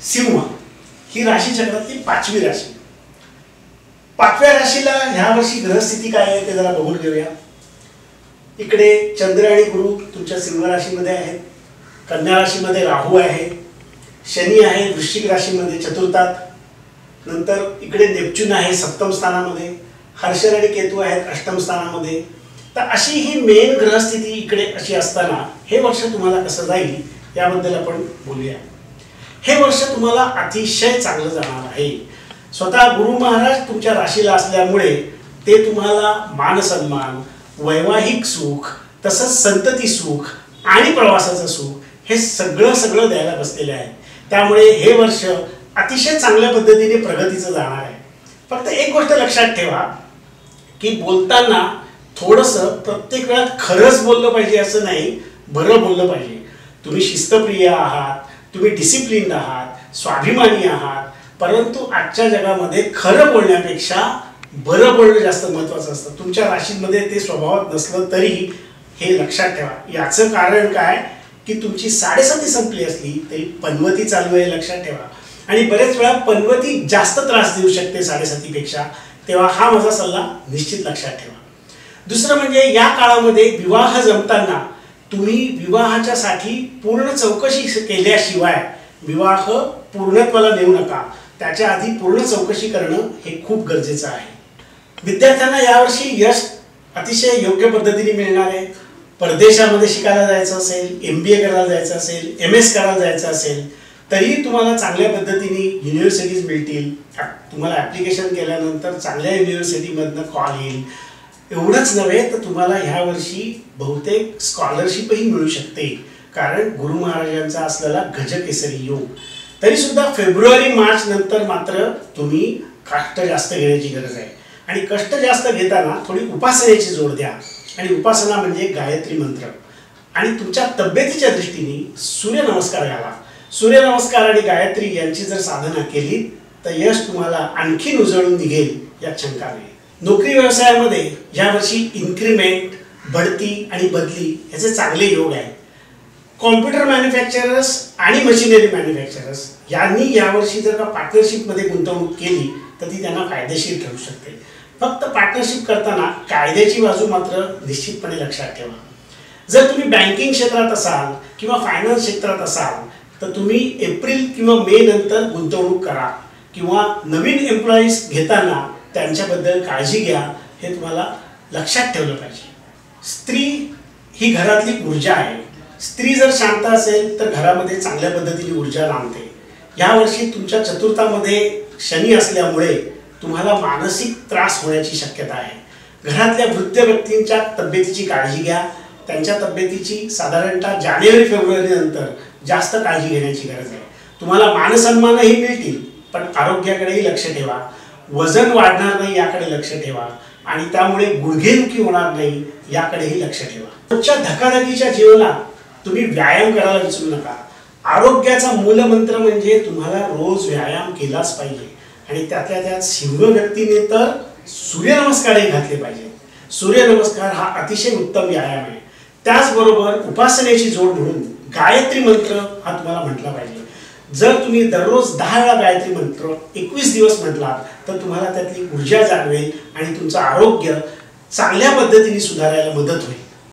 सिंह ही राशी चक्रातली 5वी राशी। 5व्या राशीला ह्या वर्षी ग्रहस्थिती काय आहे ते जरा बघून घेऊया। इकडे चंद्र आणि गुरु तुमच्या सिंह राशीमध्ये आहेत, कन्या राशीमध्ये राहू आहे, शनी आहे वृश्चिक राशीमध्ये चतुर्थात, नंतर इकडे नेपच्यून आहे सप्तम स्थानामध्ये, हर्षर आणि केतू आहेत अष्टम स्थानामध्ये। तर अशी ही मेन ग्रहस्थिती इकडे अशी असताना हे वर्ष तुम्हाला कसं जाईल याबद्दल आपण बोलूया। हे वर्ष तुम्हाला अतिशय चांगलं जाणार आहे। स्वतः गुरु महाराज तुमच्या राशीला असल्यामुळे ते तुम्हाला मान सन्मान, वैवाहिक सुख, तसंच संतती सुख आणि प्रवासाचं सुख हे सगळं द्यायला बसलेले आहे। त्यामुळे हे वर्ष अतिशय चांगल्या पद्धतीने प्रगतीचं जाणार आहे। फक्त एक गोष्ट लक्षात ठेवा की बोलताना थोडंसं प्रत्येक वेळा खरंच बोललं पाहिजे असं नाही, बरं बोललं पाहिजे। तुम्ही शिस्तप्रिय आहात, तुम्ही डिसिप्लिन्ड आहात, स्वाभिमानी आहात, परंतु आजच्या जगामध्ये खरं बोलण्यापेक्षा बरं बोलणं जास्त महत्त्वाचं असतं। तुमच्या राशीमध्ये ते स्वभावात नसलं तरी हे लक्षात ठेवा। याचं कारण काय की तुमची 7.5 संपली असली तरी पनवती चालू आहे, लक्षात ठेवा। आणि बरेच वेळा पनवती जास्त त्रास देऊ शकते 7.5 पेक्षा, तेव्हा हा माझा सल्ला निश्चित लक्षात ठेवा। दुसरं म्हणजे या काळामध्ये विवाह जमताना तुम्ही विवाहाच्या साठी पूर्ण चौकशी केल्याशिवाय विवाह पूर्णत्वाला नेऊ नका। त्याच्या आधी पूर्ण चौकशी करणं हे खूप गरजेचं आहे। विद्यार्थ्यांना यावर्षी यश अतिशय योग्य पद्धतीने मिळणार आहे। परदेशामध्ये शिकायला जायचं असेल, MBA करायला जायचं असेल, MS करायला जायचं असेल तरी तुम्हाला चांगल्या पद्धतीने युनिव्हर्सिटीज मिळतील। तुम्हाला ॲप्लिकेशन केल्यानंतर चांगल्या युनिव्हर्सिटीमधनं कॉल येईल। एवढंच नव्हे तर तुम्हाला ह्या वर्षी बहुतेक स्कॉलरशिपही मिळू शकते, कारण गुरु महाराजांचा असलेला गजकेसरी योग। तरी सुद्धा फेब्रुवारी मार्च नंतर मात्र तुम्ही कष्ट जास्त घेण्याची गरज आहे। आणि कष्ट जास्त घेताना थोडी उपासनेची जोड द्या। आणि उपासना म्हणजे गायत्री मंत्र। आणि तुमच्या तब्येतीच्या दृष्टीने सूर्यनमस्कार घाला। सूर्यनमस्कार आणि गायत्री यांची जर साधना केली तर यश तुम्हाला आणखी उजळून निघेल यात शंका नाही। नोकरी व्यवसायामध्ये यावर्षी इन्क्रीमेंट, बढती आणि बदली याचे चांगले योग आहेत। कॉम्प्युटर मॅन्युफॅक्चरर्स आणि मशिनरी मॅन्युफॅक्चरर्स यांनी यावर्षी जर का पार्टनरशिपमध्ये गुंतवणूक केली तर ती त्यांना फायदेशीर ठरू शकते। फक्त पार्टनरशिप करताना कायद्याची बाजू मात्र निश्चितपणे लक्षात ठेवा। जर तुम्ही बँकिंग क्षेत्रात असाल किंवा फायनान्स क्षेत्रात असाल तर तुम्ही एप्रिल किंवा मे नंतर गुंतवणूक करा, किंवा नवीन एम्प्लॉईज घेताना त्यांच्याबद्दल काळजी घ्या, हे तुम्हाला लक्षात ठेवलं पाहिजे। स्त्री ही घरातली ऊर्जा आहे। स्त्री जर शांत असेल तर घरामध्ये चांगल्या पद्धतीने ऊर्जा नांदते। यावर्षी तुमच्या चतुर्थामध्ये शनी असल्यामुळे तुम्हाला मानसिक त्रास होण्याची शक्यता आहे। घरातल्या वृद्ध व्यक्तींच्या तब्येतीची काळजी घ्या। त्यांच्या तब्येतीची साधारणतः जानेवारी-फेब्रुवारी नंतर जास्त काळजी घेण्याची गरज आहे। तुम्हाला मानसन्मानही मिळतील, पण आरोग्याकडेही लक्ष ठेवा। वजन वाढणार नाही याकडे लक्ष ठेवा, आणि त्यामुळे गुडघेदुखी होणार नाही याकडेही लक्ष ठेवा। रोजच्या धकाधकीच्या जीवनात तुम्ही व्यायाम करायला विसरू नका। आरोग्याचा मूलमंत्र म्हणजे तुम्हाला रोज व्यायाम केलाच पाहिजे। आणि त्यातल्या त्यात सिंह व्यक्तीने तर सूर्यनमस्कारही घातले पाहिजे। सूर्यनमस्कार हा अतिशय उत्तम व्यायाम आहे। त्याचबरोबर उपासनेची जोड म्हणून गायत्री मंत्र हा तुम्हाला म्हटला पाहिजे। जर तुम्ही दररोज 10 वेळा गायत्री मंत्र 21 दिवस म्हटलात तर तुम्हाला त्यातली ऊर्जा जाणवेल आणि तुमचं आरोग्य चांगल्या पद्धतीने सुधारायला मदत होईल।